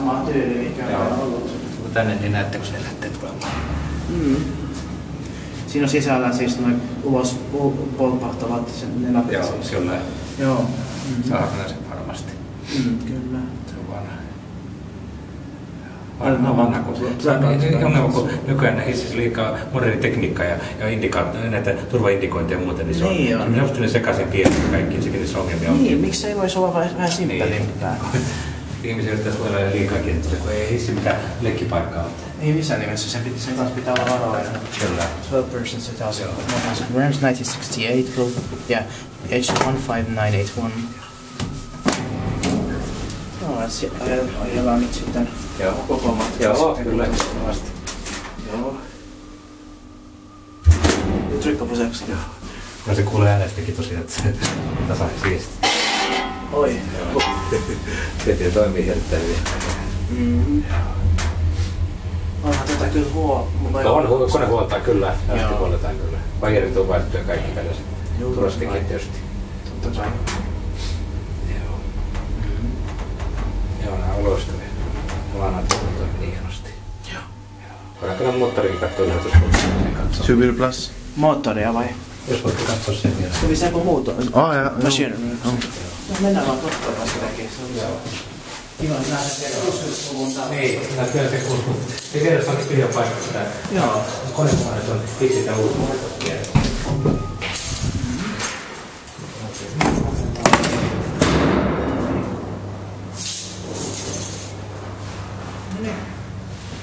Sama tyyli, mikä on ollut. Tänne niin näette, kun se lähtee tulemaan. Siinä on sisällä siis noin ulos polpahtavat sen ne läpät. Joo, siis. kyllä. Joo. Saadaan sen varmasti. Kyllä. Se on vanha kun nykyään hississä liikaa moderni tekniikka ja näitä turvaindikointeja ja muuta, niin se on helposti sekaisin pieni kaikki, sekin niissä ongelmia on. Niin, miksi ei voisi olla vähän simppelimpää? Ihmisiä yrittäisi suojella liikaakin, kun ei hissi mitään leikkipaikkaa ole. Ei missään nimessä, sen kanssa pitää olla varovainen. Kyllä. 12 2000. Rams 1968, yeah, H15981. No, ajellaan nyt sitten koko matka. Joo, kyllä. Joo. Trykka på 6. Joo. No se kuulee äänestäkin tosiaan, että se tasa siisti. Oi. Tietysti toimii erittäin hyvin. Onhan tätä kyllä kone huoltaa kyllä, lähti huolletaan kyllä. Vajerit on vaihtu ja kaikki tällaiset. Turvastikin tietysti. Totta kai. Joo. Joo, nämä on loistavia. Vanhat toimii hienosti. Joo. Voidaan kyllä moottorikin katsoa lähetyskulmasta. Syvyllä plus. Moottoria vai? Jos voitte katsoa sen vielä. Tuli se joku muuta? Ja. Machine. No, mennään vaan katsomaan sitäkin. Kiva nähdä siellä 60-luvun taas. Niin, kyllä se kuuluu. Se tiedä, onkin tyhjä paikka sitä. Joo. Konekohdat on sitä ulkomuodosta.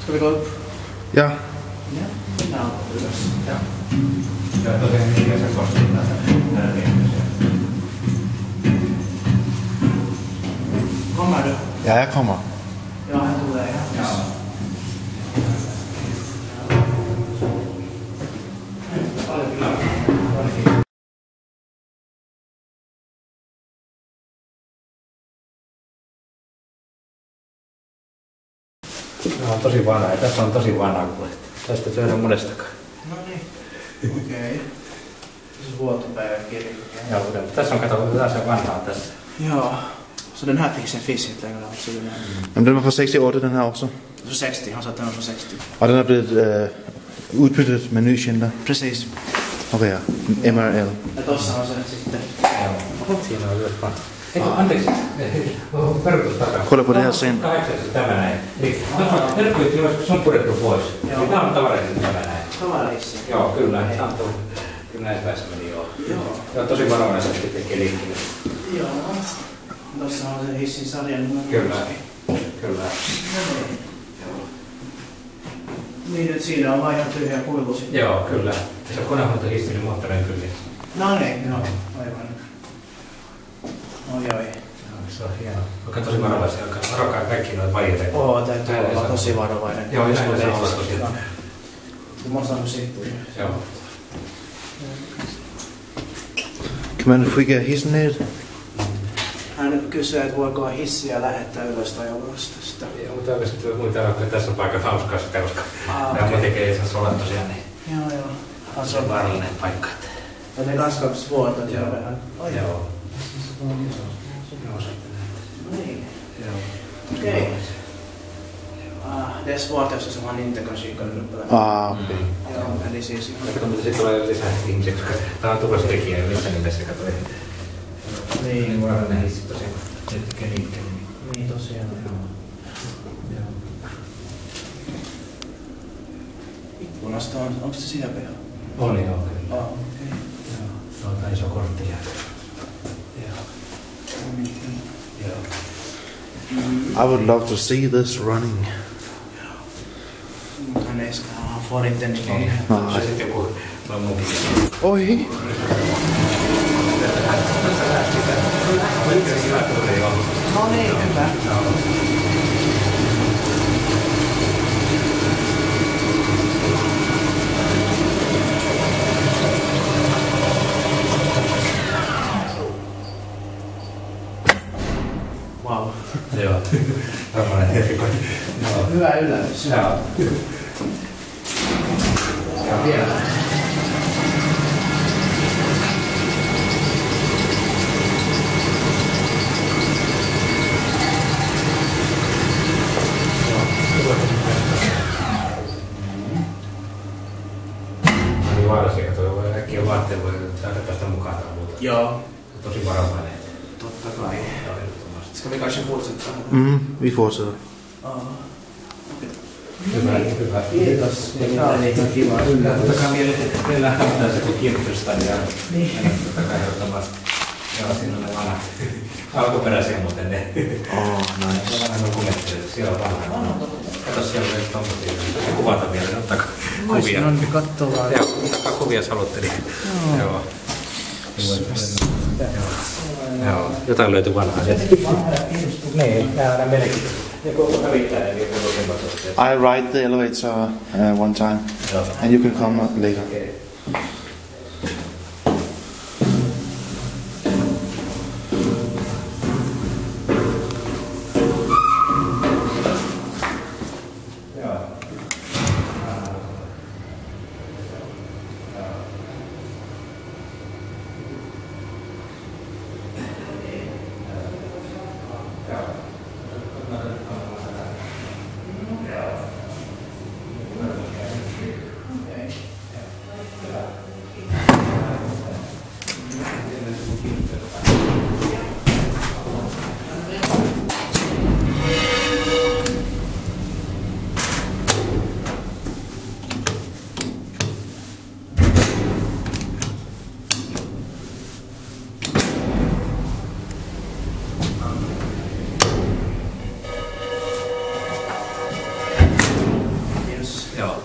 Ska vi gå upp? Ja. Ja, mennään ylös. Ja tosiaan niin se kostaa tätä liikkeeseen. Kommer du? Ja, jeg kommer. Ja, han tulee ihan. Joo. Tämä on tosi vanha ja tässä on tosi vanha kuule. Tästä syödään monestakaan. No niin. Okei. Tässä on vuotopäivän kirja. Joo, tässä on katsottu, tässä on vanhaa tässä. Ja, så den här fick sin fisk helt enkelt. Så den här. Jamen, den var fra 68, den her også. Så 60, han sa att den var från 60. Og den er blevet udbyttet med ny Schindler. Precis. Okay, ja. MRL. Ja tossa on se sitten. Joo, siinä on myös vanha. Eikö, anteeksi, perutus takaa. Kolla på det her sen. 8 tämä näin. Eli terkkuitti olisi sun purettu pois. Joo. Tämä on tavareisesti tämä näin. Tavareissa. Joo, kyllä. Kyllä näin päässä meni joo. Joo. Tämä on tosi varovaisesti tekee liikkeelle. Joo. Tossa on se hissin sarjan. Kyllä. Kyllä. Niin nyt siinä on vaan ihan tyhjä kuilu sitten. Joo, kyllä. Tässä on konehuoltohissi, niin moottorein kyllä. No niin, joo. Aivan. Oi. Se on hieno. Vaikka tosi varovaisia, varokaa kaikki noita vajereita. Oo, täytyy olla tosi varovainen. Joo, näin se on olla tosiaan. Mä oon saanut sitten. Joo. Kan man skicka hissen ned? Hän kysyy, että voiko hissiä lähettää ylös tai alas tästä. Joo, mutta oikeasti muita on, että tässä on paikka hauskaa sitä, koska tämä muutenkin ei saa olla tosiaan niin. Joo. Se on vaarallinen paikka. Ja ne raskaaksi vuotot ja vähän. Joo. Joo, sitten näin. Niin. Joo. Okej. Det är svårt eftersom han inte kan kika upp. Okay. Ja, eli siis ihan... Kato, mutta sitten tulee lisää ihmisiä, koska tämä on turvallisuustekijä ja missä nimessä katsoi. Niin, vaarallinen hissi tosiaan, kun se tekee liikkeelle. Niin tosiaan. Joo. Ikkunasta on, onko se sitä piha? On joo, kyllä. Okei. Joo, se on iso kortti jää. Joo. Joo. I would love to see this running. Hän ei får inte niin. Se sitten joku on muukin. Oi! No niin, hyvä. Wow. Joo. Tällainen erikoinen. Hyvä yllätys. Joo. Ja vielä. Joo. Tosi varovainen. Totta kai. Ska vi kanske fortsätta? Vi fortsätter. Hyvä. Kiitos. Tämä oli ihan kiva. Ottakaa vielä hämmentää se kun kirjoitusta ja ottakaa ehdottomasti. Joo, siinä on ne vanhat. Alkuperäisiä muuten ne. Nice. Se on vähän dokumentteja, siellä on vanha. Kato siellä on tommosia. Kuvata vielä, ottakaa kuvia. Voisin katsoa vaan. Joo, ottakaa kuvia jos haluatte. Joo. Joo, jotain löytyy vanhaa. Niin, nämä melkein. I ride the elevator one time, and you can come later.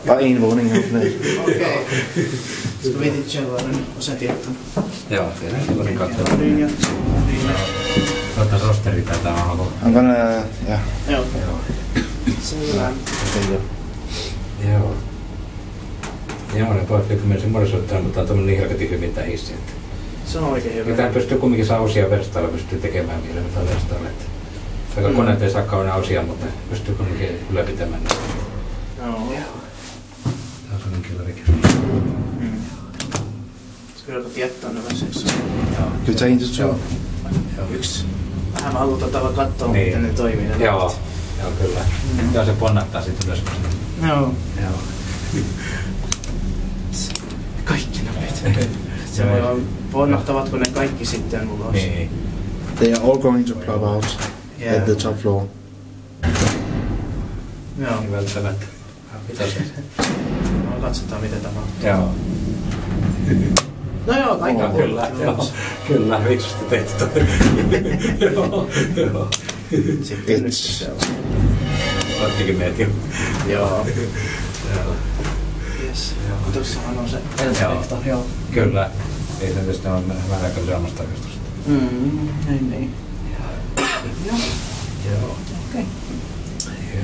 Bara en våning här uppe. Okej. Ska vi till källaren och sen till ettan? Joo, siellä oli katsoa. Ottaa rosteri tätä alkuun. I'm gonna, yeah. Joo. Selvä. Okay, Joo. Joo, ne pojat kyllä semmoinen soittaa, mutta on tommonen niin helvetin hyvin tää hissi. Se on oikein hyvä. Ja tää pystyy kumminkin saa osia verstailla, pystyy tekemään vielä mitä verstailla. Vaikka koneet ei saa kauan osia, mutta pystyy kumminkin ylläpitämään. Joo. Tää on semmonen killarikirja. Ska vi ruveta jättää nämä seksi? Ska vi ta en till två? Yksi. Vähän mä halutaan täällä katsoa, miten ne toimii. Joo, kyllä. Joo, se ponnattaa sit ylös. Joo. Joo. Kaikki nopeet. Se voi olla, ponnahtavatko ne kaikki sitten ulos? Niin. They are all going to plop out at the top floor. Joo. Niin välttämättä. Pitäis. No, katsotaan mitä tapahtuu. Joo. No joo, kaikki on Kyllä, joo. Kyllä, vitsusti tehty toi. Joo. Sitten nyt se on. Ottikin meet jo. Joo. Joo. Yes. Tossahan on se elevator, joo. Kyllä. Ei se tietysti ole vähän aika syömästä tarkastusta. Niin. Joo. Joo. Okei. Joo.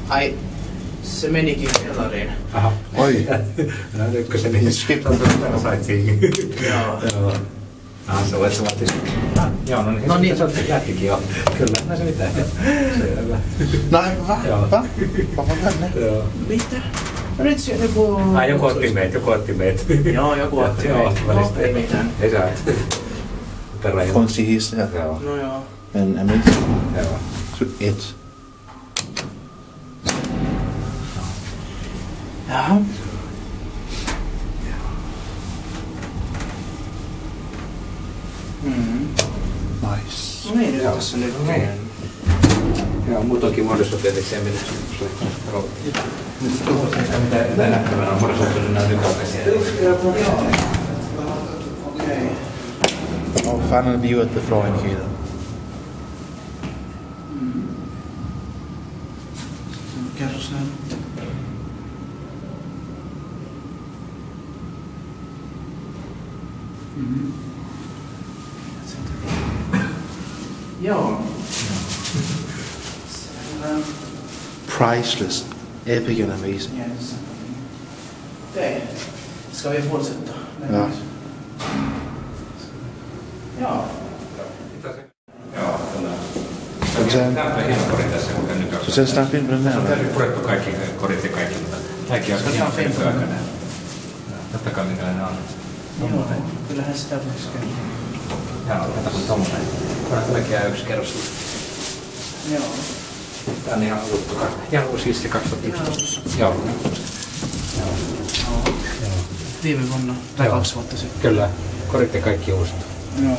Ai, se menikin kellariin. Aha. Oi. Minä ykkösen niin. Skip. Saitsiin. Joo. Joo. Se voit sä joo, no niin. Se on jättikin jo. Kyllä, no se mitään. Selvä. Nej, va? Joo. Va? Varför var det? Joo. Mitä? No nyt se joku... Ai, joku otti meitä. Joo, joku otti meitä. No, ei mitään. Ei saa. Perään. Konstig hiss här. Joo. No joo. Men amazing. Joo. Så ett. Jaha. Nice. No niin, nyt tässä nyt. Joo, muutoinkin muodostusopetiksi ja minä mitä nähtävänä on muodostusopetiksi nämä nykypäisiä. Okei. Our final view at the floor indicator. Kerro sen. Joo. Priceless. Epic and amazing. Yes. Okej. Ska vi fortsätta? Ja. Joo. Joo, kyllä. Sen- Tämä on hieno kori tässä nykyään. Så sen snart film på den Se on här. täysin purettu kaikki korit ja kaikki, mutta kaikki on ihan nykyaikana. Totta kai minkälainen on. Joo, kyllähän sitä voisi käydä. Joo, kato kun tommonen. Korat melkein yksi kerros. Joo. Tää on ihan uutta. Ihan uusi hissi 2011. Joo. Joo. viime vuonna tai 2 vuotta sitten. Kyllä, koritte kaikki uusista. Joo.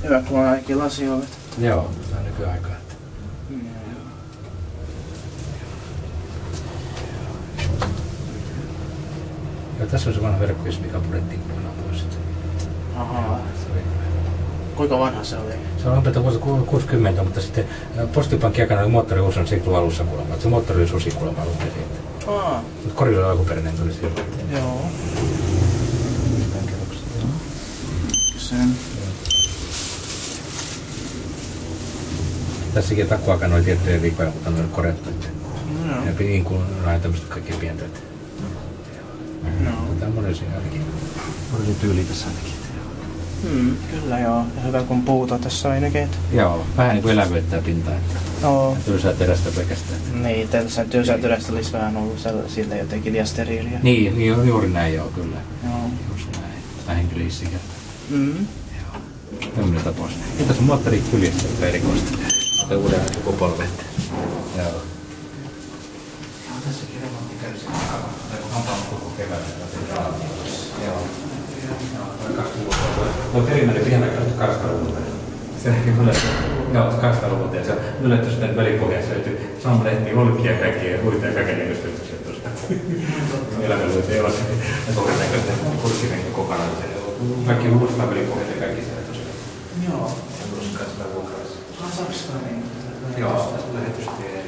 Hyvä, kun on kaikki lasiovet. Joo, se on nykyaikaa. Joo, tässä on se vanha verkkois, mikä purettiin kokonaan pois. Ahaa. Kuinka vanha se oli? Se on umpelta vuosi 60, mutta sitten Postipankin aikana oli moottori uusina siitä alussa kuulemma. Se moottori oli susi kuulemma alun perin. Mutta korilla alkuperäinen tuli silloin. Joo. Sen. Tässäkin takuaikana oli tiettyjä viikkoja, mutta ne oli korjattu. Ja niin kuin näin tämmöistä kaikki pientä. Tämä on monesti ainakin. Monesti tyyli tässä ainakin. Kyllä joo. Ja hyvä kun puhutaan tässä ainakin. Joo, vähän niin kuin elävöittää pintaa. Tylsää terästä pelkästään. Niin, tässä tylsää terästä olisi vähän ollut sille jotenkin liian steriiliä. Niin, juuri näin joo, kyllä. Joo. Just näin. Vähän kyllä issikertaa. Joo. Tämmöinen tapaus. Ja tässä on moottori kyljessä, jotka erikoista. Tai uuden sukupolven. Joo. Joo, tässäkin remontti käy sen aivan. Hampaan koko kevään. Joo. No perimmäinen vielä 200-luvulta. Se näkyy yleensä, joo, 200-luvulta ja se on yleensä sitten välipohjassa löytyy sammalehti, olkia ja kaikkia huita ja kaikenlaista tuosta elämänluita ei ole se todennäköistä kurssirenko kokonaan. Kaikki uudestaan välipohjassa ja kaikki siellä tuosta. Joo. Se on tuossa kanssa vuokraissa. Saksalainen. Joo, lähetystöjä